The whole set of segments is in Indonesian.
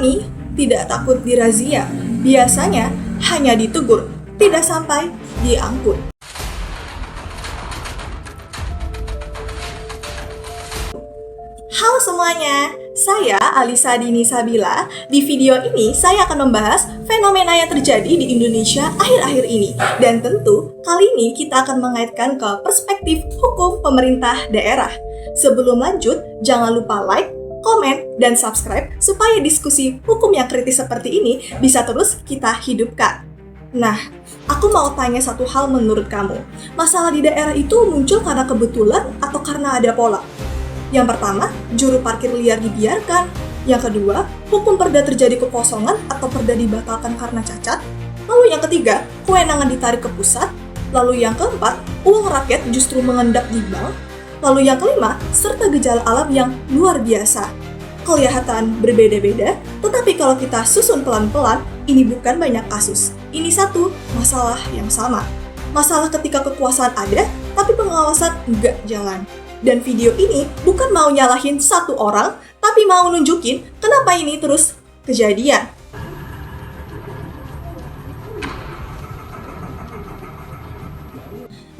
Kami tidak takut dirazia, biasanya hanya ditegur, tidak sampai diangkut. Halo semuanya, saya Alisa Dini Sabila. Di video ini saya akan membahas fenomena yang terjadi di Indonesia akhir-akhir ini. Dan tentu kali ini kita akan mengaitkan ke perspektif hukum pemerintah daerah. Sebelum lanjut, jangan lupa like, komen, dan subscribe supaya diskusi hukum yang kritis seperti ini bisa terus kita hidupkan. Nah, aku mau tanya satu hal menurut kamu. Masalah di daerah itu muncul karena kebetulan atau karena ada pola? Yang pertama, juru parkir liar dibiarkan. Yang kedua, hukum perda terjadi kekosongan atau perda dibatalkan karena cacat. Lalu yang ketiga, kewenangan ditarik ke pusat. Lalu yang keempat, uang rakyat justru mengendap di bank. Lalu yang kelima, serta gejala alam yang luar biasa. Kelihatan berbeda-beda, tetapi kalau kita susun pelan-pelan, ini bukan banyak kasus. Ini satu masalah yang sama. Masalah ketika kekuasaan ada, tapi pengawasan nggak jalan. Dan video ini bukan mau nyalahin satu orang, tapi mau nunjukin kenapa ini terus kejadian.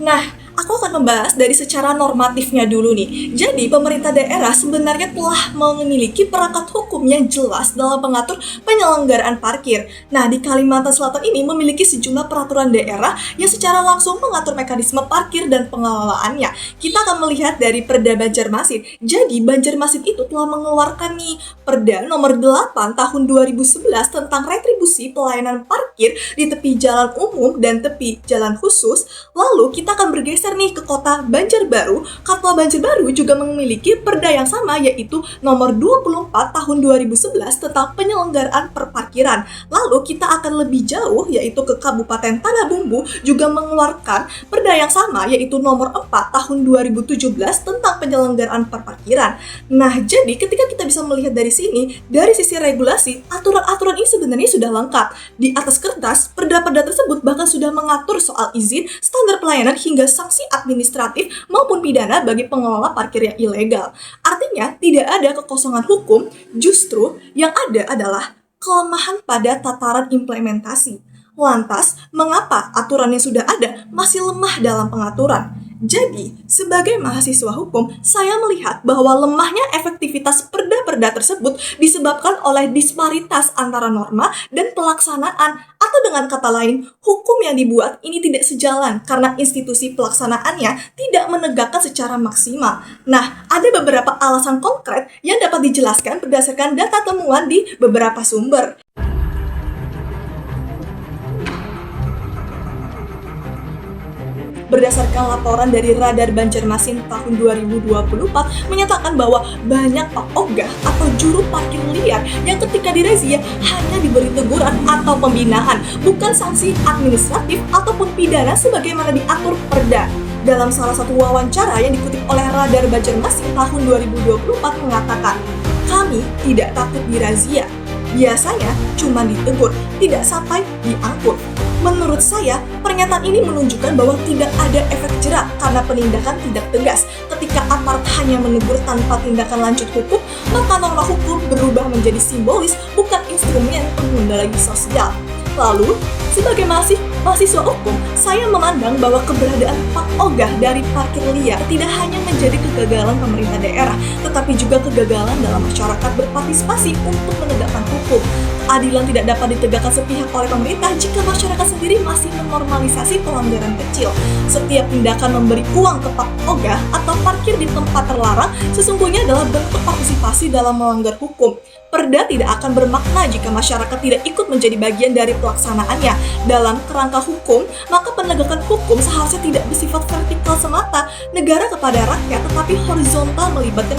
Nah, aku akan membahas dari secara normatifnya dulu nih. Jadi, pemerintah daerah sebenarnya telah memiliki perangkat hukum yang jelas dalam mengatur penyelenggaraan parkir. Nah, di Kalimantan Selatan ini memiliki sejumlah peraturan daerah yang secara langsung mengatur mekanisme parkir dan pengelolaannya. Kita akan melihat dari Perda Banjarmasin. Jadi, Banjarmasin itu telah mengeluarkan nih Perda nomor 8 tahun 2011 tentang retribusi pelayanan parkir di tepi jalan umum dan tepi jalan khusus. Lalu, kita akan bergeser nih ke kota Banjarbaru. Kota Banjarbaru juga memiliki perda yang sama, yaitu nomor 24 tahun 2011 tentang penyelenggaraan perparkiran. Lalu kita akan lebih jauh, yaitu ke Kabupaten Tanah Bumbu juga mengeluarkan perda yang sama, yaitu nomor 4 tahun 2017 tentang penyelenggaraan perparkiran. Nah, jadi ketika kita bisa melihat dari sini, dari sisi regulasi, aturan-aturan ini sebenarnya sudah lengkap. Di atas kertas, perda-perda tersebut bahkan sudah mengatur soal izin, standar pelayanan, hingga sanksi administratif maupun pidana bagi pengelola parkir yang ilegal. Artinya, tidak ada kekosongan hukum, justru yang ada adalah kelemahan pada tataran implementasi. Lantas, mengapa aturan yang sudah ada masih lemah dalam pengaturan? Jadi, sebagai mahasiswa hukum, saya melihat bahwa lemahnya efektivitas perda-perda tersebut disebabkan oleh disparitas antara norma dan pelaksanaan. Atau dengan kata lain, hukum yang dibuat ini tidak sejalan karena institusi pelaksanaannya tidak menegakkan secara maksimal. Nah, ada beberapa alasan konkret yang dapat dijelaskan berdasarkan data temuan di beberapa sumber. Berdasarkan laporan dari Radar Banjarmasin tahun 2024 menyatakan bahwa banyak ogah atau juru parkir liar yang ketika dirazia hanya diberi teguran atau pembinaan, bukan sanksi administratif ataupun pidana sebagaimana diatur perda. Dalam salah satu wawancara yang dikutip oleh Radar Banjarmasin tahun 2024 mengatakan, "Kami tidak takut dirazia. Biasanya cuma ditegur, tidak sampai diangkut." Menurut saya, pernyataan ini menunjukkan bahwa tidak ada efek jerak karena penindakan tidak tegas. Ketika aparat hanya menegur tanpa tindakan lanjut hukum, maka norma hukum berubah menjadi simbolis, bukan instrumen pengguna lagi sosial. Lalu, sebagai mahasiswa hukum, saya memandang bahwa keberadaan pak ogah dari parkir liar tidak hanya menjadi kegagalan pemerintah daerah, tetapi juga kegagalan dalam masyarakat berpartisipasi untuk menegakkan hukum. Keadilan tidak dapat ditegakkan sepihak oleh pemerintah jika masyarakat sendiri masih menormalisasi pelanggaran kecil. Setiap tindakan memberi uang ke pak ogah atau parkir di tempat terlarang sesungguhnya adalah bentuk partisipasi dalam melanggar hukum. Perda tidak akan bermakna jika masyarakat tidak ikut menjadi bagian dari pelaksanaannya. Dalam kerangka hukum, maka penegakan hukum seharusnya tidak bersifat vertikal semata, negara kepada rakyat, tetapi horizontal melibatkan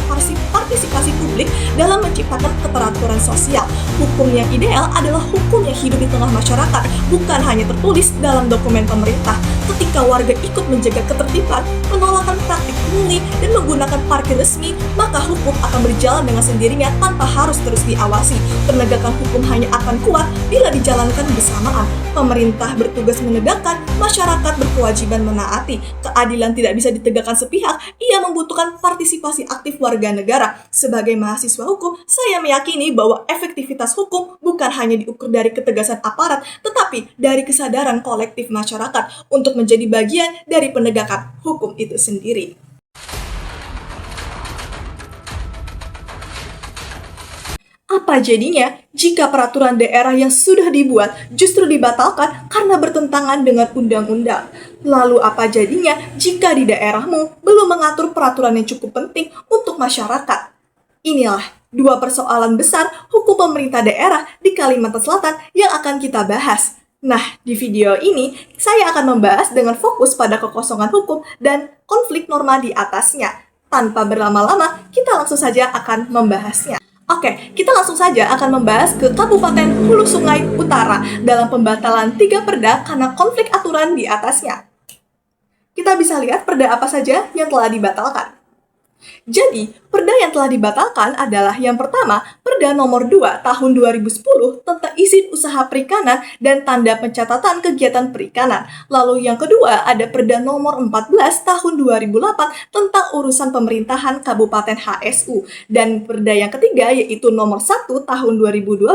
partisipasi publik dalam menciptakan keteraturan sosial. Hukum yang ideal adalah hukum yang hidup di tengah masyarakat, bukan hanya tertulis dalam dokumen pemerintah. Ketika warga ikut menjaga ketertiban, penolakan praktik pungli, dan menggunakan parkir resmi, maka hukum akan berjalan dengan sendirinya tanpa harus terus diawasi. Penegakan hukum hanya akan kuat bila dijalankan bersamaan. Pemerintah bertugas menegakkan masyarakat berkewajiban menaati. Keadilan tidak bisa ditegakkan sepihak, ia membutuhkan partisipasi aktif warga negara. Sebagai mahasiswa hukum, saya meyakini bahwa efektivitas hukum bukan hanya diukur dari ketegasan aparat, tetapi dari kesadaran kolektif masyarakat untuk menjadi bagian dari penegakan hukum itu sendiri. Apa jadinya jika peraturan daerah yang sudah dibuat justru dibatalkan karena bertentangan dengan undang-undang? Lalu apa jadinya jika di daerahmu belum mengatur peraturan yang cukup penting untuk masyarakat? Inilah dua persoalan besar hukum pemerintah daerah di Kalimantan Selatan yang akan kita bahas. Nah, di video ini saya akan membahas dengan fokus pada kekosongan hukum dan konflik norma di atasnya. Tanpa berlama-lama, kita langsung saja akan membahasnya. Oke, kita langsung saja akan membahas ke Kabupaten Hulu Sungai Utara dalam pembatalan 3 perda karena konflik aturan di atasnya. Kita bisa lihat perda apa saja yang telah dibatalkan. Jadi, perda yang telah dibatalkan adalah yang pertama, Perda nomor 2 tahun 2010 tentang izin usaha perikanan dan tanda pencatatan kegiatan perikanan. Lalu yang kedua ada Perda nomor 14 tahun 2008 tentang urusan pemerintahan Kabupaten HSU. Dan perda yang ketiga yaitu nomor 1 tahun 2012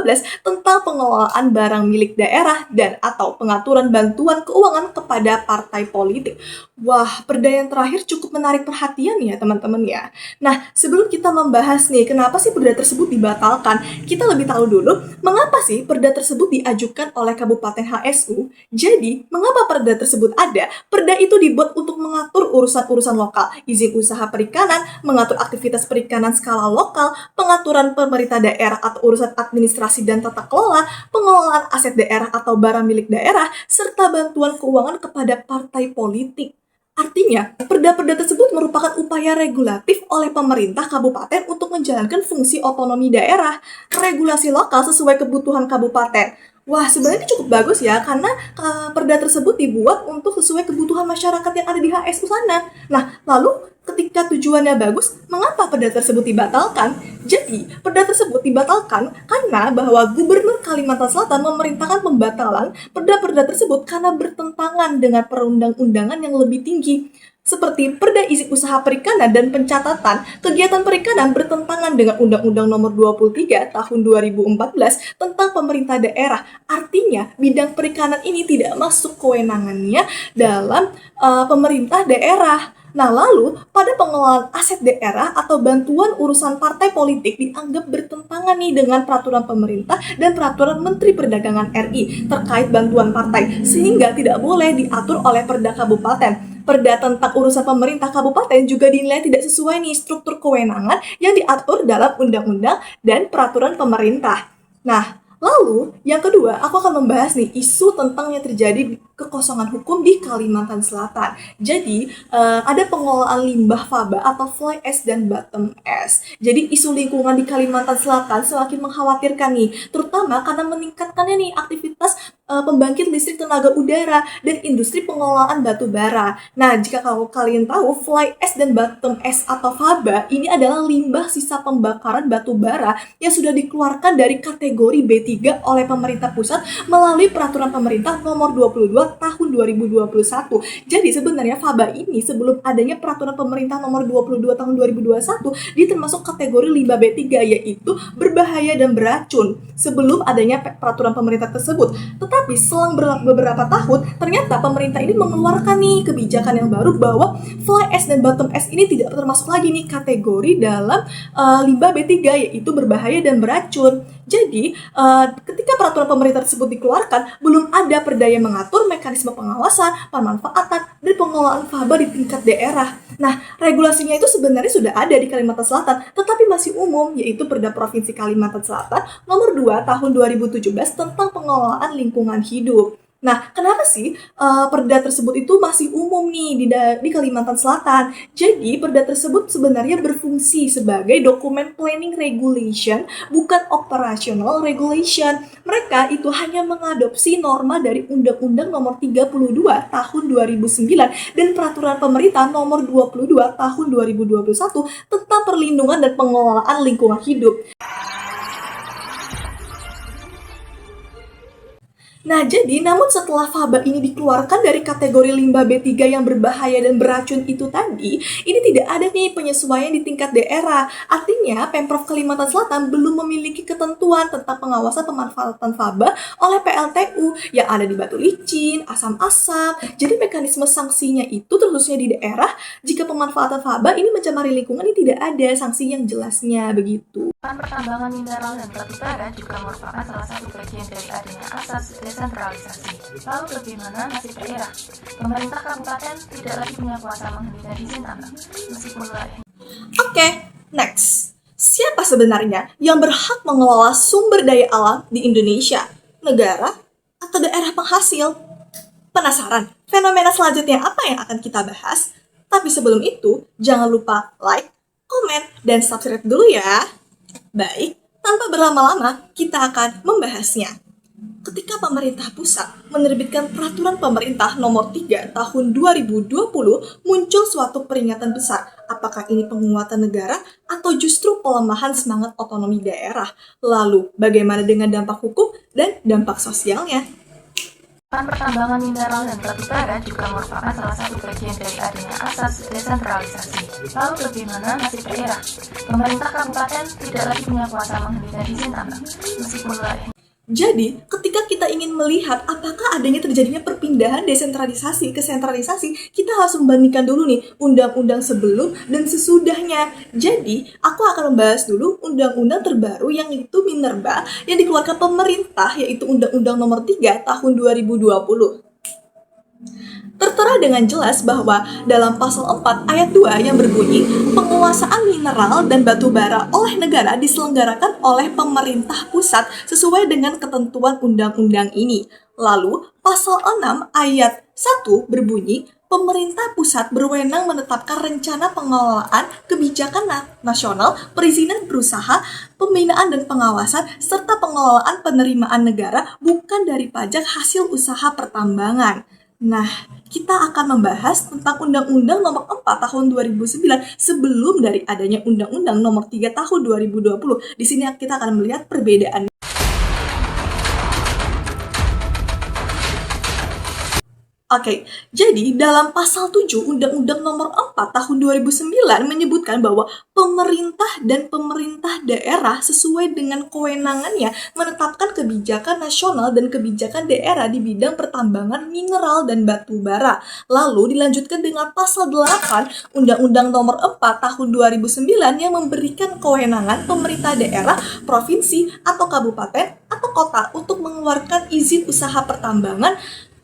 tentang pengelolaan barang milik daerah dan atau pengaturan bantuan keuangan kepada partai politik. Wah, perda yang terakhir cukup menarik perhatian ya teman-teman ya. Nah, sebelum kita membahas nih kenapa sih perda tersebut dibatalkan, kita lebih tahu dulu mengapa sih perda tersebut diajukan oleh Kabupaten HSU. Jadi, mengapa perda tersebut ada? Perda itu dibuat untuk mengatur urusan-urusan lokal, izin usaha perikanan, mengatur aktivitas perikanan skala lokal, pengaturan pemerintah daerah atau urusan administrasi dan tata kelola, pengelolaan aset daerah atau barang milik daerah, serta bantuan keuangan kepada partai politik. Artinya, perda-perda tersebut merupakan upaya regulatif oleh pemerintah kabupaten untuk menjalankan fungsi otonomi daerah, regulasi lokal sesuai kebutuhan kabupaten. Wah, sebenarnya cukup bagus ya, karena perda tersebut dibuat untuk sesuai kebutuhan masyarakat yang ada di HSU sana. Nah, lalu ketika tujuannya bagus, mengapa perda tersebut dibatalkan? Jadi, perda tersebut dibatalkan karena bahwa Gubernur Kalimantan Selatan memerintahkan pembatalan perda-perda tersebut karena bertentangan dengan perundang-undangan yang lebih tinggi. Seperti Perda Izin Usaha Perikanan dan Pencatatan Kegiatan Perikanan bertentangan dengan Undang-Undang Nomor 23 Tahun 2014 tentang pemerintah daerah. Artinya, bidang perikanan ini tidak masuk kewenangannya dalam pemerintah daerah. Nah, lalu pada pengelolaan aset daerah atau bantuan urusan partai politik dianggap bertentangan nih dengan peraturan pemerintah dan peraturan Menteri Perdagangan RI terkait bantuan partai, sehingga tidak boleh diatur oleh perda kabupaten. Perda tentang urusan pemerintah kabupaten juga dinilai tidak sesuai nih struktur kewenangan yang diatur dalam undang-undang dan peraturan pemerintah. Nah, lalu, yang kedua, aku akan membahas nih isu tentang yang terjadi kekosongan hukum di Kalimantan Selatan. Jadi, ada pengelolaan limbah faba atau fly ash dan bottom ash. Jadi, isu lingkungan di Kalimantan Selatan semakin mengkhawatirkan nih, terutama karena meningkatkannya nih aktivitas pembangkit listrik tenaga udara dan industri pengelolaan batu bara. Nah, jika kalian tahu, fly ash dan bottom ash atau faba ini adalah limbah sisa pembakaran batu bara yang sudah dikeluarkan dari kategori B3 oleh pemerintah pusat melalui peraturan pemerintah nomor 22 tahun 2021. Jadi sebenarnya faba ini sebelum adanya peraturan pemerintah nomor 22 tahun 2021 dia termasuk kategori limbah B3 yaitu berbahaya dan beracun sebelum adanya peraturan pemerintah tersebut. Tetapi selang beberapa tahun ternyata pemerintah ini mengeluarkan nih kebijakan yang baru bahwa fly ash dan bottom ash ini tidak termasuk lagi nih kategori dalam limbah B3 yaitu berbahaya dan beracun. Jadi, ketika peraturan pemerintah tersebut dikeluarkan, belum ada perda yang mengatur mekanisme pengawasan, pemanfaatan, dan pengelolaan faba di tingkat daerah. Nah, regulasinya itu sebenarnya sudah ada di Kalimantan Selatan, tetapi masih umum, yaitu Perda Provinsi Kalimantan Selatan nomor 2 tahun 2017 tentang pengelolaan lingkungan hidup. Nah, kenapa sih perda tersebut itu masih umum nih di Kalimantan Selatan? Jadi, perda tersebut sebenarnya berfungsi sebagai dokumen planning regulation, bukan operational regulation. Mereka itu hanya mengadopsi norma dari Undang-Undang Nomor 32 Tahun 2009 dan Peraturan Pemerintah Nomor 22 Tahun 2021 tentang perlindungan dan pengelolaan lingkungan hidup. Nah, jadi namun setelah faba ini dikeluarkan dari kategori limbah B3 yang berbahaya dan beracun itu tadi, ini tidak ada nih penyesuaian di tingkat daerah. Artinya, Pemprov Kalimantan Selatan belum memiliki ketentuan tentang pengawasan pemanfaatan faba oleh PLTU yang ada di batu licin, asam-asam. Jadi mekanisme sanksinya itu terkhususnya di daerah, jika pemanfaatan faba ini mencemari lingkungan ini tidak ada sanksi yang jelasnya begitu. Pertambangan mineral dan batu bara juga merupakan salah satu bagian dari adanya asas desentralisasi. Lalu bagaimana nasib daerah? Pemerintah kabupaten tidak lagi punya kuasa menghentikan izin tambang, meskipun wilayah. Oke, next. Siapa sebenarnya yang berhak mengelola sumber daya alam di Indonesia? Negara atau daerah penghasil? Penasaran? Fenomena selanjutnya apa yang akan kita bahas? Tapi sebelum itu, jangan lupa like, komen, dan subscribe dulu ya. Baik, tanpa berlama-lama, kita akan membahasnya. Ketika pemerintah pusat menerbitkan peraturan pemerintah nomor 3 tahun 2020, muncul suatu peringatan besar. Apakah ini penguatan negara atau justru pelemahan semangat otonomi daerah? Lalu, bagaimana dengan dampak hukum dan dampak sosialnya? Pertambangan mineral dan batu bara juga merupakan salah satu bagian dari adanya asas desentralisasi. Lalu bagaimana nasib daerah? Pemerintah kabupaten tidak lagi punya kuasa menghentikan izin tambang, meskipun wilayah. Jadi, ketika kita ingin melihat apakah adanya terjadinya perpindahan desentralisasi ke sentralisasi, kita harus membandingkan dulu nih undang-undang sebelum dan sesudahnya. Jadi, aku akan membahas dulu undang-undang terbaru yang itu Minerba yang dikeluarkan pemerintah, yaitu Undang-Undang Nomor 3 Tahun 2020. Tertera dengan jelas bahwa dalam pasal 4 ayat 2 yang berbunyi, penguasaan mineral dan batu bara oleh negara diselenggarakan oleh pemerintah pusat sesuai dengan ketentuan undang-undang ini. Lalu, pasal 6 ayat 1 berbunyi, pemerintah pusat berwenang menetapkan rencana pengelolaan kebijakan nasional, perizinan berusaha, pembinaan dan pengawasan, serta pengelolaan penerimaan negara bukan dari pajak hasil usaha pertambangan. Nah, kita akan membahas tentang Undang-Undang Nomor 4 Tahun 2009 sebelum dari adanya Undang-Undang Nomor 3 Tahun 2020. Di sini kita akan melihat perbedaan. Oke, jadi dalam pasal 7 Undang-Undang Nomor 4 Tahun 2009 menyebutkan bahwa pemerintah dan pemerintah daerah sesuai dengan kewenangannya menetapkan kebijakan nasional dan kebijakan daerah di bidang pertambangan mineral dan batu bara. Lalu dilanjutkan dengan pasal 8 Undang-Undang Nomor 4 Tahun 2009 yang memberikan kewenangan pemerintah daerah, provinsi, atau kabupaten atau kota untuk mengeluarkan izin usaha pertambangan,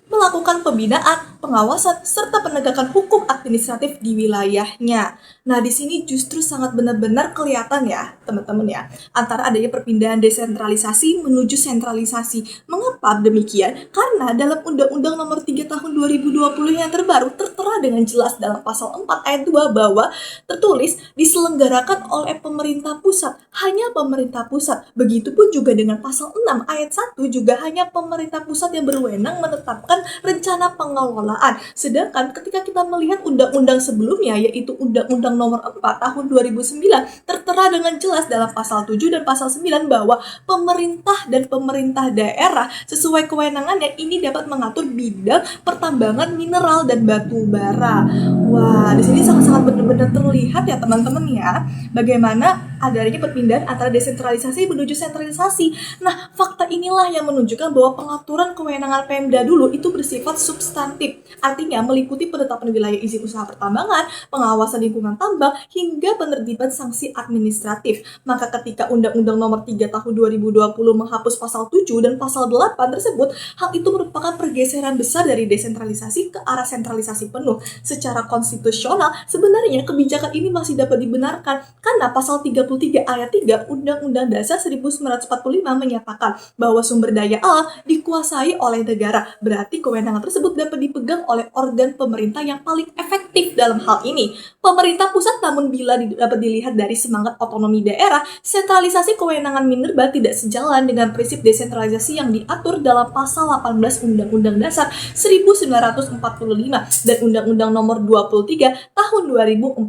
melakukan pembinaan, pengawasan, serta penegakan hukum administratif di wilayahnya. Nah, di sini justru sangat benar-benar kelihatan ya, teman-teman ya, antara adanya perpindahan desentralisasi menuju sentralisasi. Mengapa demikian? Karena dalam Undang-Undang Nomor 3 Tahun 2020 yang terbaru tertera dengan jelas dalam pasal 4 ayat 2 bahwa tertulis diselenggarakan oleh pemerintah pusat, hanya pemerintah pusat. Begitupun juga dengan pasal 6 ayat 1 juga hanya pemerintah pusat yang berwenang menetapkan rencana pengelolaan. Sedangkan ketika kita melihat undang-undang sebelumnya, yaitu Undang-Undang Nomor 4 Tahun 2009, tertera dengan jelas dalam pasal 7 dan pasal 9 bahwa pemerintah dan pemerintah daerah sesuai kewenangannya ini dapat mengatur bidang pertambangan mineral dan batu bara. Wah, di sini sangat-sangat benar-benar terlihat ya teman-teman ya, bagaimana adanya perpindahan antara desentralisasi menuju sentralisasi. Nah, fakta inilah yang menunjukkan bahwa pengaturan kewenangan Pemda dulu itu bersifat substantif, artinya meliputi penetapan wilayah izin usaha pertambangan, pengawasan lingkungan tambang, hingga penertiban sanksi administratif. Maka ketika Undang-Undang Nomor 3 Tahun 2020 menghapus pasal 7 dan pasal 8 tersebut, hal itu merupakan pergeseran besar dari desentralisasi ke arah sentralisasi penuh. Secara konstitusional, sebenarnya kebijakan ini masih dapat dibenarkan karena pasal 33 ayat 3 Undang-Undang Dasar 1945 menyatakan bahwa sumber daya alam dikuasai oleh negara. Berarti kewenangan tersebut dapat dipegang oleh organ pemerintah yang paling efektif dalam hal ini. Pemerintah pusat, namun bila dapat dilihat dari semangat otonomi daerah, sentralisasi kewenangan Minerba tidak sejalan dengan prinsip desentralisasi yang diatur dalam pasal 18 Undang-Undang Dasar 1945 dan Undang-Undang Nomor 23 Tahun 2014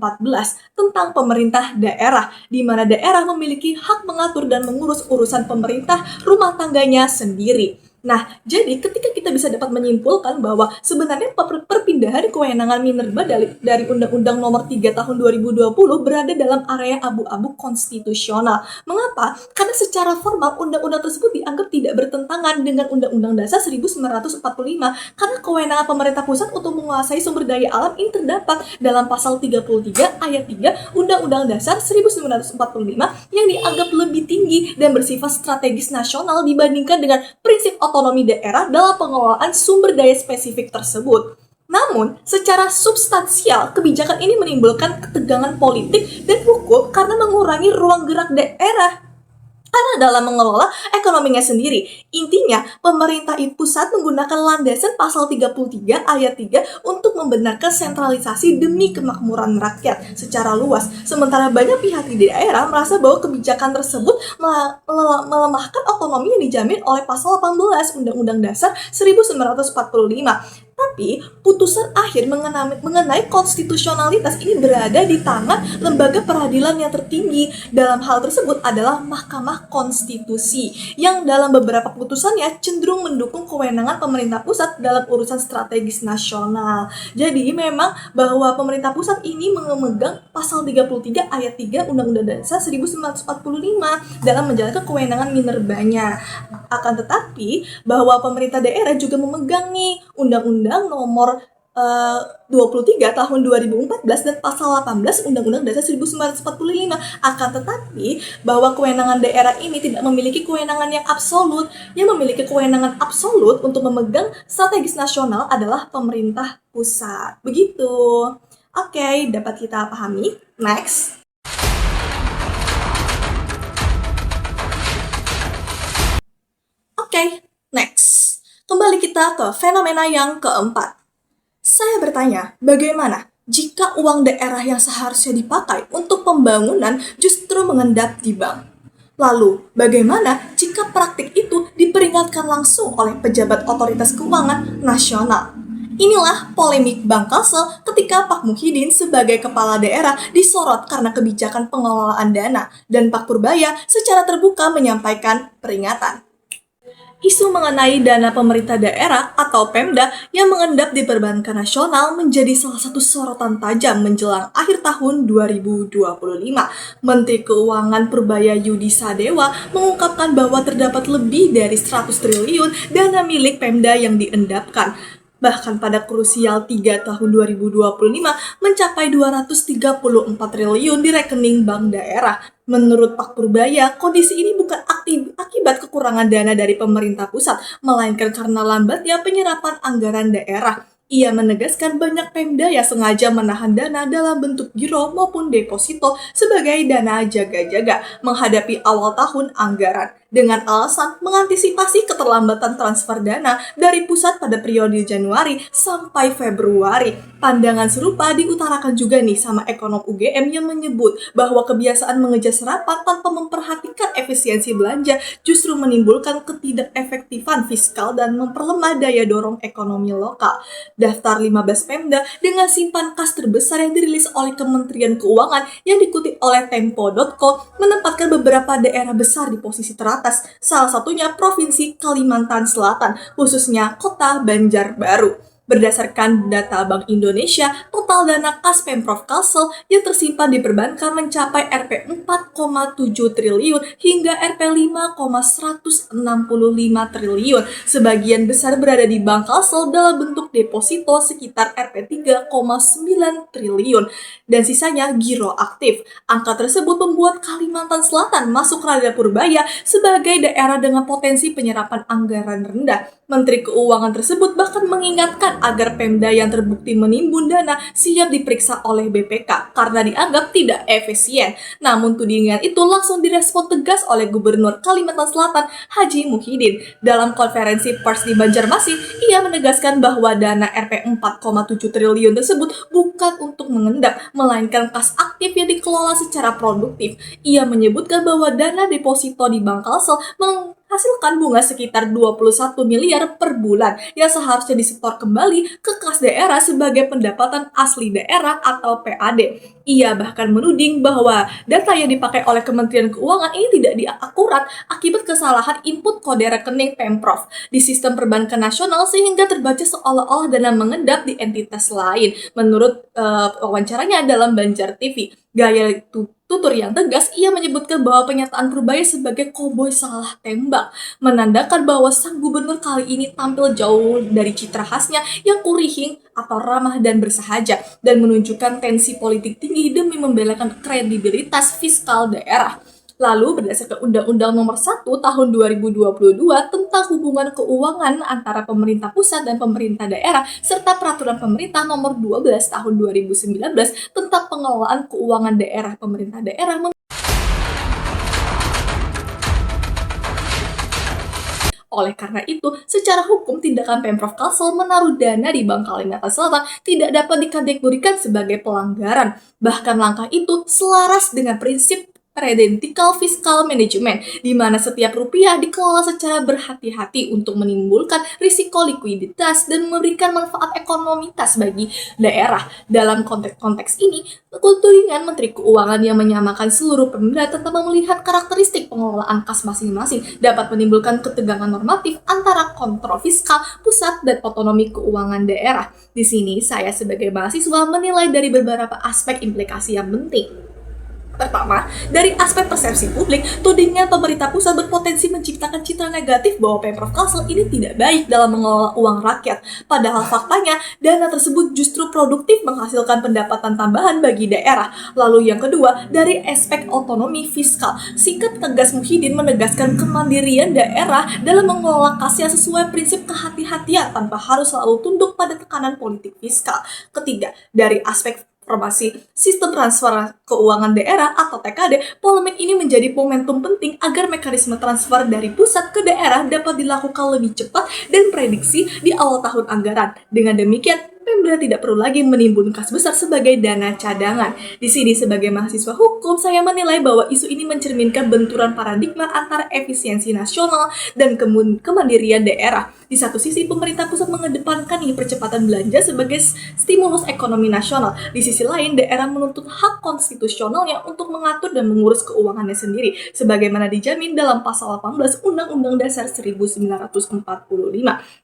tentang pemerintah daerah, di mana daerah memiliki hak mengatur dan mengurus urusan pemerintah rumah tangganya sendiri. Nah, jadi ketika kita bisa dapat menyimpulkan bahwa sebenarnya perpindahan kewenangan Minerba dari Undang-Undang Nomor 3 Tahun 2020 berada dalam area abu-abu konstitusional. Mengapa? Karena secara formal undang-undang tersebut dianggap tidak bertentangan dengan Undang-Undang Dasar 1945 karena kewenangan pemerintah pusat untuk menguasai sumber daya alam ini terdapat dalam pasal 33 ayat 3 Undang-Undang Dasar 1945 yang dianggap lebih tinggi dan bersifat strategis nasional dibandingkan dengan prinsip otonomi daerah dalam pengelolaan sumber daya spesifik tersebut. Namun, secara substansial, kebijakan ini menimbulkan ketegangan politik dan hukum karena mengurangi ruang gerak daerah karena dalam mengelola ekonominya sendiri. Intinya, pemerintah pusat menggunakan landasan pasal 33 ayat 3 untuk membenarkan sentralisasi demi kemakmuran rakyat secara luas. Sementara banyak pihak di daerah merasa bahwa kebijakan tersebut melemahkan otonomi yang dijamin oleh pasal 18 Undang-Undang Dasar 1945. Tapi, putusan akhir mengenai konstitusionalitas ini berada di tangan lembaga peradilan yang tertinggi. Dalam hal tersebut adalah Mahkamah Konstitusi, yang dalam beberapa putusannya cenderung mendukung kewenangan pemerintah pusat dalam urusan strategis nasional. Jadi, memang bahwa pemerintah pusat ini memegang pasal 33 ayat 3 Undang-Undang Dasar 1945 dalam menjalankan kewenangan minerbanya. Akan tetapi, bahwa pemerintah daerah juga memegang nih Undang-Undang Nomor 23 Tahun 2014 dan Pasal 18 Undang-Undang Dasar 1945. Akan tetapi, bahwa kewenangan daerah ini tidak memiliki kewenangan yang absolut. Yang memiliki kewenangan absolut untuk memegang strategis nasional adalah pemerintah pusat. Begitu. Oke, dapat kita pahami. Next. Oke, next. Kembali kita ke fenomena yang keempat. Saya bertanya, bagaimana jika uang daerah yang seharusnya dipakai untuk pembangunan justru mengendap di bank? Lalu, bagaimana jika praktik itu diperingatkan langsung oleh pejabat otoritas keuangan nasional? Inilah polemik Bank Kalsel ketika Pak Muhyiddin sebagai kepala daerah disorot karena kebijakan pengelolaan dana, dan Pak Purbaya secara terbuka menyampaikan peringatan. Isu mengenai dana pemerintah daerah atau Pemda yang mengendap di perbankan nasional menjadi salah satu sorotan tajam menjelang akhir tahun 2025. Menteri Keuangan Purbaya Yudi Sadewa mengungkapkan bahwa terdapat lebih dari 100 triliun dana milik Pemda yang diendapkan. Bahkan pada krusial 3 tahun 2025 mencapai 234 triliun di rekening bank daerah. Menurut Pak Purbaya, kondisi ini bukan akibat kekurangan dana dari pemerintah pusat, melainkan karena lambatnya penyerapan anggaran daerah. Ia menegaskan banyak Pemda yang sengaja menahan dana dalam bentuk giro maupun deposito sebagai dana jaga-jaga menghadapi awal tahun anggaran, dengan alasan mengantisipasi keterlambatan transfer dana dari pusat pada periode Januari sampai Februari. Pandangan serupa diutarakan juga nih sama ekonom UGM yang menyebut bahwa kebiasaan mengejar serapan tanpa memperhatikan efisiensi belanja justru menimbulkan ketidakefektifan fiskal dan memperlemah daya dorong ekonomi lokal. Daftar 15 Pemda dengan simpan kas terbesar yang dirilis oleh Kementerian Keuangan yang dikutip oleh Tempo.co menempatkan beberapa daerah besar di posisi teratas, salah satunya Provinsi Kalimantan Selatan, khususnya Kota Banjarbaru. Berdasarkan data Bank Indonesia, total dana kas Pemprov Kalsel yang tersimpan di perbankan mencapai Rp 4,7 triliun hingga Rp 5,165 triliun. Sebagian besar berada di Bank Kalsel dalam bentuk deposito sekitar Rp 3,9 triliun dan sisanya giro aktif. Angka tersebut membuat Kalimantan Selatan masuk radar Purbaya sebagai daerah dengan potensi penyerapan anggaran rendah. Menteri Keuangan tersebut bahkan mengingatkan agar Pemda yang terbukti menimbun dana siap diperiksa oleh BPK karena dianggap tidak efisien. Namun tudingan itu langsung direspon tegas oleh Gubernur Kalimantan Selatan Haji Muhyiddin. Dalam konferensi pers di Banjarmasin, ia menegaskan bahwa dana Rp 4,7 triliun tersebut bukan untuk mengendap, melainkan kas aktif yang dikelola secara produktif. Ia menyebutkan bahwa dana deposito di Bank Kalsel menghasilkan menghasilkan bunga sekitar 21 miliar per bulan yang seharusnya disetor kembali ke kas daerah sebagai pendapatan asli daerah atau PAD. Ia bahkan menuding bahwa data yang dipakai oleh Kementerian Keuangan ini tidak akurat akibat kesalahan input kode rekening Pemprov di sistem perbankan nasional sehingga terbaca seolah-olah dana mengendap di entitas lain. Menurut wawancaranya dalam Banjar TV, gaya tutur yang tegas, ia menyebutkan bahwa pernyataan Purbaya sebagai koboi salah tembak, menandakan bahwa sang gubernur kali ini tampil jauh dari citra khasnya yang kurihing atau ramah dan bersahaja, dan menunjukkan tensi politik tinggi demi membelakan kredibilitas fiskal daerah. Lalu berdasarkan Undang-Undang Nomor 1 Tahun 2022 tentang hubungan keuangan antara pemerintah pusat dan pemerintah daerah serta Peraturan Pemerintah Nomor 12 Tahun 2019 tentang pengelolaan keuangan daerah, pemerintah daerah oleh karena itu, secara hukum tindakan Pemprov Kalsel menaruh dana di Bank Kalimantan Selatan tidak dapat dikategorikan sebagai pelanggaran. Bahkan langkah itu selaras dengan prinsip Prudential Fiscal Management, di mana setiap rupiah dikelola secara berhati-hati untuk menimbulkan risiko likuiditas dan memberikan manfaat ekonomitas bagi daerah. Dalam konteks ini, tudingan Menteri Keuangan yang menyamakan seluruh pemda tentang melihat karakteristik pengelolaan kas masing-masing dapat menimbulkan ketegangan normatif antara kontrol fiskal pusat dan otonomi keuangan daerah. Di sini, saya sebagai mahasiswa menilai dari beberapa aspek implikasi yang penting. Pertama, dari aspek persepsi publik, tudingan pemerintah pusat berpotensi menciptakan citra negatif bahwa Pemprov Kalsel ini tidak baik dalam mengelola uang rakyat. Padahal faktanya, dana tersebut justru produktif menghasilkan pendapatan tambahan bagi daerah. Lalu yang kedua, dari aspek otonomi fiskal, sikap tegas Muhyiddin menegaskan kemandirian daerah dalam mengelola kasnya sesuai prinsip kehati-hatian tanpa harus selalu tunduk pada tekanan politik fiskal. Ketiga, dari aspek informasi sistem transfer keuangan daerah atau TKD, polemik ini menjadi momentum penting agar mekanisme transfer dari pusat ke daerah dapat dilakukan lebih cepat dan prediksi di awal tahun anggaran. Dengan demikian, Pemda tidak perlu lagi menimbun kas besar sebagai dana cadangan. Di sini sebagai mahasiswa hukum, saya menilai bahwa isu ini mencerminkan benturan paradigma antara efisiensi nasional dan kemandirian daerah. Di satu sisi, pemerintah pusat mengedepankan percepatan belanja sebagai stimulus ekonomi nasional. Di sisi lain, daerah menuntut hak konstitusionalnya untuk mengatur dan mengurus keuangannya sendiri, sebagaimana dijamin dalam pasal 18 Undang-Undang Dasar 1945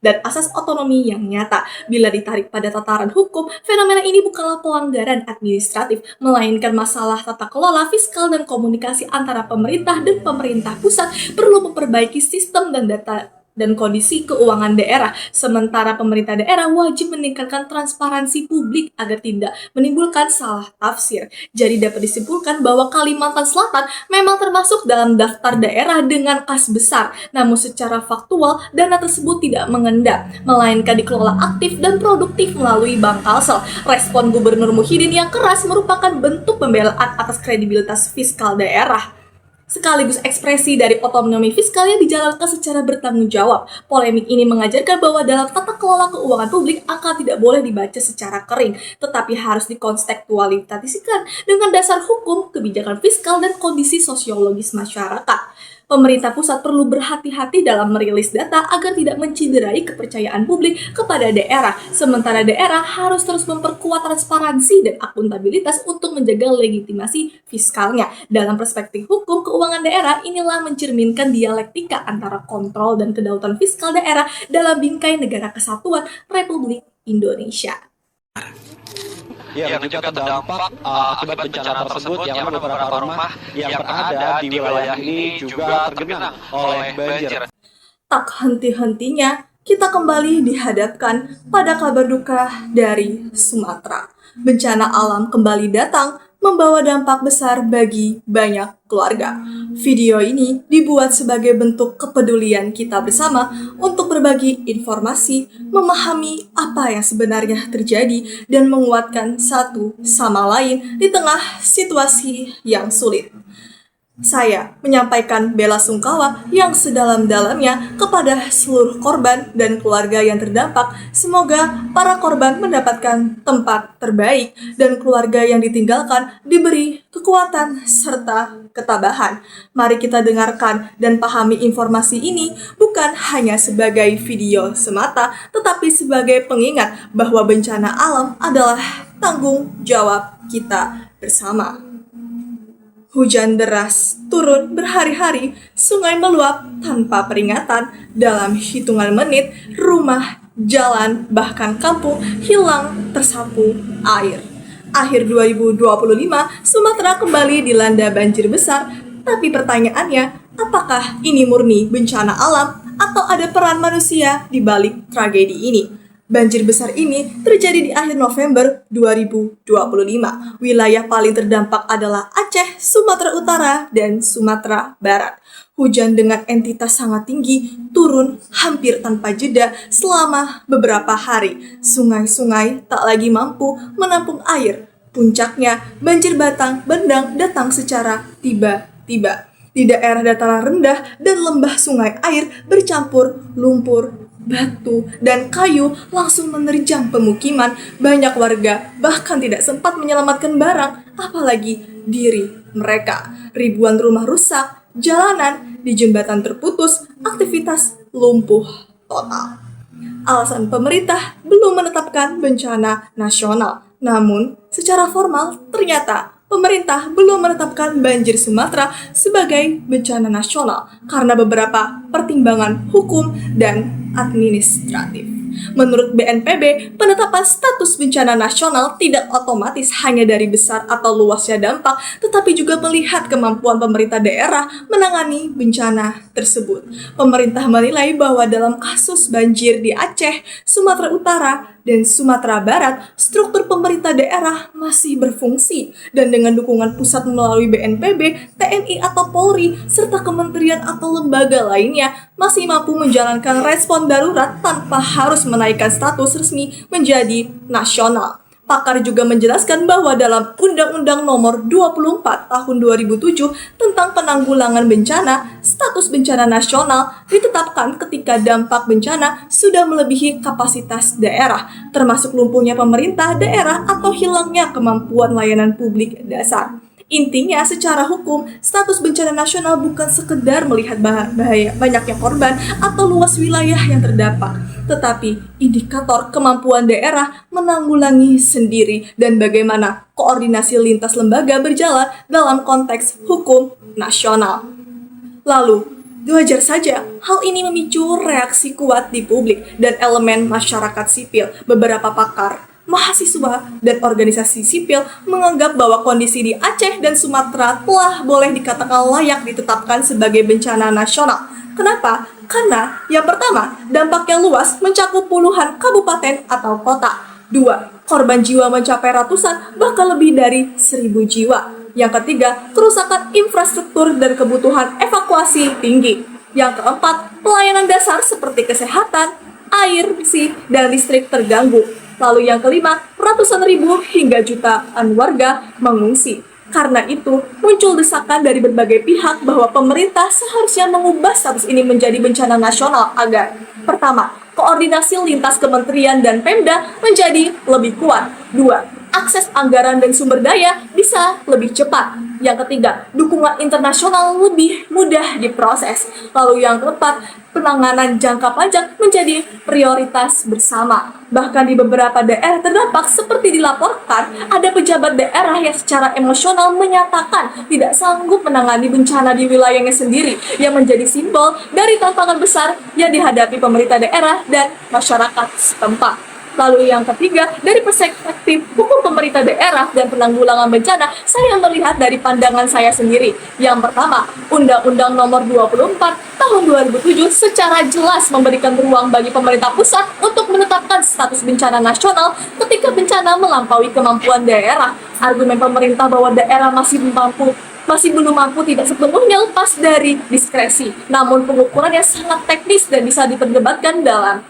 dan asas otonomi yang nyata. Bila ditarik pada tataran hukum, fenomena ini bukanlah pelanggaran administratif, melainkan masalah tata kelola fiskal dan komunikasi antara pemerintah dan pemerintah pusat perlu memperbaiki sistem dan data dan kondisi keuangan daerah. Sementara pemerintah daerah wajib meningkatkan transparansi publik agar tidak menimbulkan salah tafsir. Jadi dapat disimpulkan bahwa Kalimantan Selatan memang termasuk dalam daftar daerah dengan kas besar. Namun secara faktual, dana tersebut tidak mengendap, melainkan dikelola aktif dan produktif melalui Bank Kalsel. Respon Gubernur Muhyiddin yang keras merupakan bentuk pembelaan atas kredibilitas fiskal daerah, sekaligus ekspresi dari otonomi fiskal yang dijalankan secara bertanggung jawab. Polemik ini mengajarkan bahwa dalam tata kelola keuangan publik, angka tidak boleh dibaca secara kering, tetapi harus dikontekstualisasikan dengan dasar hukum, kebijakan fiskal, dan kondisi sosiologis masyarakat. Pemerintah pusat perlu berhati-hati dalam merilis data agar tidak menciderai kepercayaan publik kepada daerah. Sementara daerah harus terus memperkuat transparansi dan akuntabilitas untuk menjaga legitimasi fiskalnya. Dalam perspektif hukum keuangan daerah, inilah mencerminkan dialektika antara kontrol dan kedaulatan fiskal daerah dalam bingkai negara kesatuan Republik Indonesia. Ya, juga terdampak akibat bencana tersebut yang beberapa rumah yang berada di wilayah ini juga tergenang oleh banjir. Tak henti-hentinya, kita kembali dihadapkan pada kabar duka dari Sumatera. Bencana alam kembali datang, membawa dampak besar bagi banyak keluarga. Video ini dibuat sebagai bentuk kepedulian kita bersama untuk berbagi informasi, memahami apa yang sebenarnya terjadi, dan menguatkan satu sama lain di tengah situasi yang sulit. Saya menyampaikan bela sungkawa yang sedalam-dalamnya kepada seluruh korban dan keluarga yang terdampak. Semoga para korban mendapatkan tempat terbaik dan keluarga yang ditinggalkan diberi kekuatan serta ketabahan. Mari kita dengarkan dan pahami informasi ini bukan hanya sebagai video semata, tetapi sebagai pengingat bahwa bencana alam adalah tanggung jawab kita bersama. Hujan deras turun berhari-hari, sungai meluap tanpa peringatan. Dalam hitungan menit, rumah, jalan, bahkan kampung hilang tersapu air. Akhir 2025, Sumatera kembali dilanda banjir besar. Tapi pertanyaannya, apakah ini murni bencana alam atau ada peran manusia di balik tragedi ini? Banjir besar ini terjadi di akhir November 2025. Wilayah paling terdampak adalah Aceh, Sumatera Utara, dan Sumatera Barat. Hujan dengan entitas sangat tinggi turun hampir tanpa jeda selama beberapa hari. Sungai-sungai tak lagi mampu menampung air. Puncaknya, banjir bandang datang secara tiba-tiba. Di daerah dataran rendah dan lembah sungai air bercampur lumpur, batu, dan kayu langsung menerjang pemukiman. Banyak warga bahkan tidak sempat menyelamatkan barang, apalagi diri mereka. Ribuan rumah rusak, jalanan di jembatan terputus, aktivitas lumpuh total. Alasan pemerintah belum menetapkan bencana nasional. Namun, secara formal ternyata pemerintah belum menetapkan banjir Sumatera sebagai bencana nasional karena beberapa pertimbangan hukum dan administratif. Menurut BNPB, penetapan status bencana nasional tidak otomatis hanya dari besar atau luasnya dampak, tetapi juga melihat kemampuan pemerintah daerah menangani bencana tersebut. Pemerintah menilai bahwa dalam kasus banjir di Aceh, Sumatera Utara, dan Sumatera Barat, struktur pemerintah daerah masih berfungsi dan dengan dukungan pusat melalui BNPB, TNI atau Polri, serta kementerian atau lembaga lainnya masih mampu menjalankan respon darurat tanpa harus menaikkan status resmi menjadi nasional. Pakar juga menjelaskan bahwa dalam Undang-Undang Nomor 24 Tahun 2007 tentang penanggulangan bencana, status bencana nasional ditetapkan ketika dampak bencana sudah melebihi kapasitas daerah, termasuk lumpuhnya pemerintah daerah atau hilangnya kemampuan layanan publik dasar. Intinya, secara hukum, status bencana nasional bukan sekedar melihat bahaya banyaknya korban atau luas wilayah yang terdampak, tetapi indikator kemampuan daerah menanggulangi sendiri dan bagaimana koordinasi lintas lembaga berjalan dalam konteks hukum nasional. Lalu, wajar saja hal ini memicu reaksi kuat di publik dan elemen masyarakat sipil. Beberapa pakar, mahasiswa, dan organisasi sipil menganggap bahwa kondisi di Aceh dan Sumatera telah boleh dikatakan layak ditetapkan sebagai bencana nasional. Kenapa? Karena yang pertama, dampaknya luas mencakup puluhan kabupaten atau kota. 2. Korban jiwa mencapai ratusan, bahkan lebih dari 1.000 jiwa. Yang ketiga, kerusakan infrastruktur dan kebutuhan evakuasi tinggi. Yang keempat, pelayanan dasar seperti kesehatan, air bersih, dan listrik terganggu. Lalu yang kelima, ratusan ribu hingga jutaan warga mengungsi. Karena itu, muncul desakan dari berbagai pihak bahwa pemerintah seharusnya mengubah status ini menjadi bencana nasional agar pertama, koordinasi lintas kementerian dan Pemda menjadi lebih kuat. 2. Akses anggaran dan sumber daya bisa lebih cepat. Yang ketiga, dukungan internasional lebih mudah diproses. Lalu yang keempat, penanganan jangka panjang menjadi prioritas bersama. Bahkan di beberapa daerah terdampak seperti dilaporkan, ada pejabat daerah yang secara emosional menyatakan tidak sanggup menangani bencana di wilayahnya sendiri, yang menjadi simbol dari tantangan besar yang dihadapi pemerintah daerah dan masyarakat setempat. Lalu yang ketiga, dari perspektif hukum pemerintah daerah dan penanggulangan bencana, saya melihat dari pandangan saya sendiri. Yang pertama, Undang-Undang Nomor 24 Tahun 2007 secara jelas memberikan ruang bagi pemerintah pusat untuk menetapkan status bencana nasional ketika bencana melampaui kemampuan daerah. Argumen pemerintah bahwa daerah masih belum mampu tidak sepenuhnya lepas dari diskresi. Namun pengukurannya sangat teknis dan bisa diperdebatkan dalam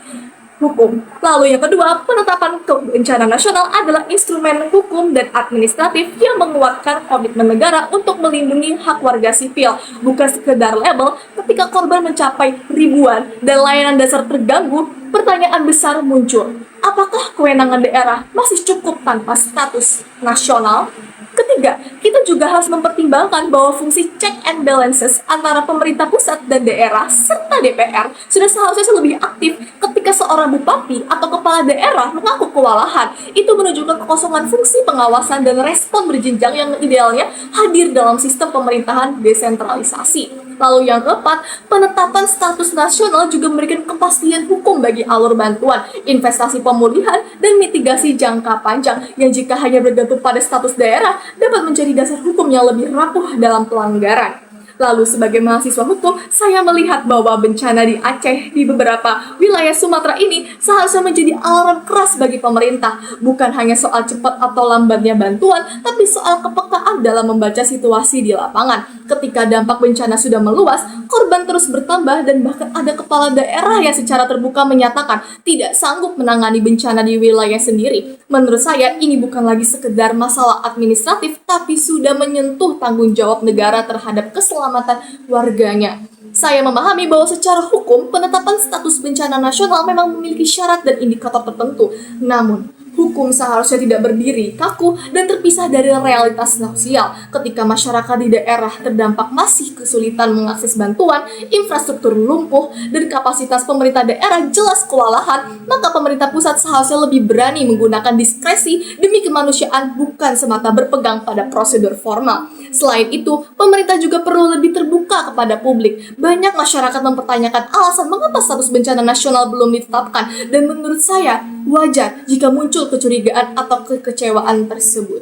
hukum. Lalu yang kedua, penetapan bencana nasional adalah instrumen hukum dan administratif yang menguatkan komitmen negara untuk melindungi hak warga sipil, bukan sekedar label. Ketika korban mencapai ribuan dan layanan dasar terganggu, pertanyaan besar muncul. Apakah kewenangan daerah masih cukup tanpa status nasional? Ketiga, kita juga harus mempertimbangkan bahwa fungsi check and balances antara pemerintah pusat dan daerah serta DPR sudah seharusnya lebih aktif ketika seorang bupati atau kepala daerah mengaku kewalahan. Itu menunjukkan kekosongan fungsi pengawasan dan respon berjenjang yang idealnya hadir dalam sistem pemerintahan desentralisasi. Lalu yang keempat, penetapan status nasional juga memberikan kepastian hukum bagi alur bantuan, investasi pemulihan, dan mitigasi jangka panjang yang jika hanya bergantung pada status daerah dapat menjadi dasar hukum yang lebih rapuh dalam pelanggaran. Lalu sebagai mahasiswa hukum, saya melihat bahwa bencana di Aceh di beberapa wilayah Sumatera ini seharusnya menjadi alarm keras bagi pemerintah. Bukan hanya soal cepat atau lambatnya bantuan, tapi soal kepekaan dalam membaca situasi di lapangan. Ketika dampak bencana sudah meluas, korban terus bertambah dan bahkan ada kepala daerah yang secara terbuka menyatakan tidak sanggup menangani bencana di wilayah sendiri. Menurut saya, ini bukan lagi sekedar masalah administratif, tapi sudah menyentuh tanggung jawab negara terhadap keselamatan warganya. Saya memahami bahwa secara hukum, penetapan status bencana nasional memang memiliki syarat dan indikator tertentu. Namun, hukum seharusnya tidak berdiri kaku dan terpisah dari realitas sosial. Ketika masyarakat di daerah terdampak masih kesulitan mengakses bantuan, infrastruktur lumpuh, dan kapasitas pemerintah daerah jelas kewalahan, maka pemerintah pusat seharusnya lebih berani menggunakan diskresi demi kemanusiaan, bukan semata berpegang pada prosedur formal. Selain itu, pemerintah juga perlu lebih terbuka kepada publik. Banyak masyarakat mempertanyakan alasan mengapa status bencana nasional belum ditetapkan, dan menurut saya, wajar jika muncul kecurigaan atau kekecewaan tersebut.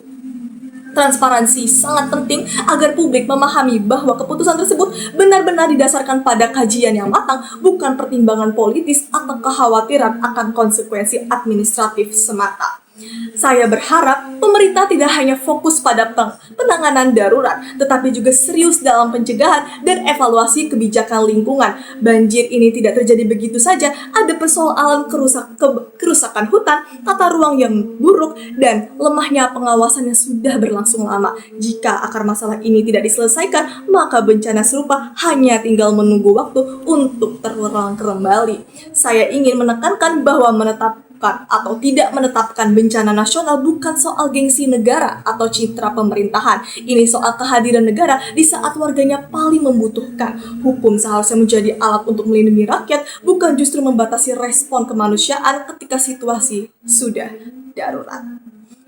Transparansi sangat penting agar publik memahami bahwa keputusan tersebut benar-benar didasarkan pada kajian yang matang, bukan pertimbangan politis atau kekhawatiran akan konsekuensi administratif semata. Saya berharap pemerintah tidak hanya fokus pada penanganan darurat, tetapi juga serius dalam pencegahan dan evaluasi kebijakan lingkungan. Banjir ini tidak terjadi begitu saja, ada persoalan kerusakan hutan, tata ruang yang buruk, dan lemahnya pengawasan yang sudah berlangsung lama. Jika akar masalah ini tidak diselesaikan, maka bencana serupa hanya tinggal menunggu waktu untuk terulang kembali. Saya ingin menekankan bahwa atau tidak menetapkan bencana nasional bukan soal gengsi negara atau citra pemerintahan. Ini soal kehadiran negara di saat warganya paling membutuhkan. Hukum seharusnya menjadi alat untuk melindungi rakyat, bukan justru membatasi respon kemanusiaan ketika situasi sudah darurat.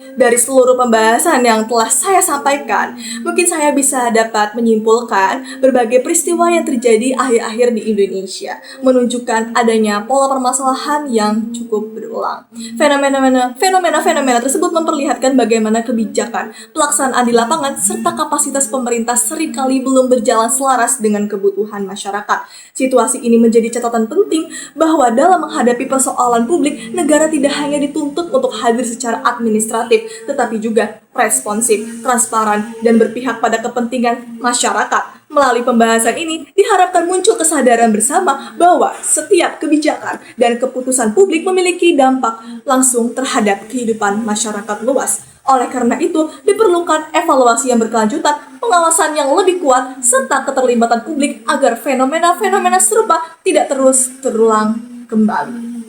Dari seluruh pembahasan yang telah saya sampaikan, mungkin saya bisa dapat menyimpulkan berbagai peristiwa yang terjadi akhir-akhir di Indonesia, menunjukkan adanya pola permasalahan yang cukup berulang. Fenomena tersebut memperlihatkan bagaimana kebijakan, pelaksanaan di lapangan, serta kapasitas pemerintah seringkali belum berjalan selaras dengan kebutuhan masyarakat. Situasi ini menjadi catatan penting bahwa dalam menghadapi persoalan publik, negara tidak hanya dituntut untuk hadir secara administratif, tetapi juga responsif, transparan, dan berpihak pada kepentingan masyarakat. Melalui pembahasan ini, diharapkan muncul kesadaran bersama bahwa setiap kebijakan dan keputusan publik memiliki dampak langsung terhadap kehidupan masyarakat luas. Oleh karena itu, diperlukan evaluasi yang berkelanjutan, pengawasan yang lebih kuat, serta keterlibatan publik agar fenomena-fenomena serupa tidak terus terulang kembali.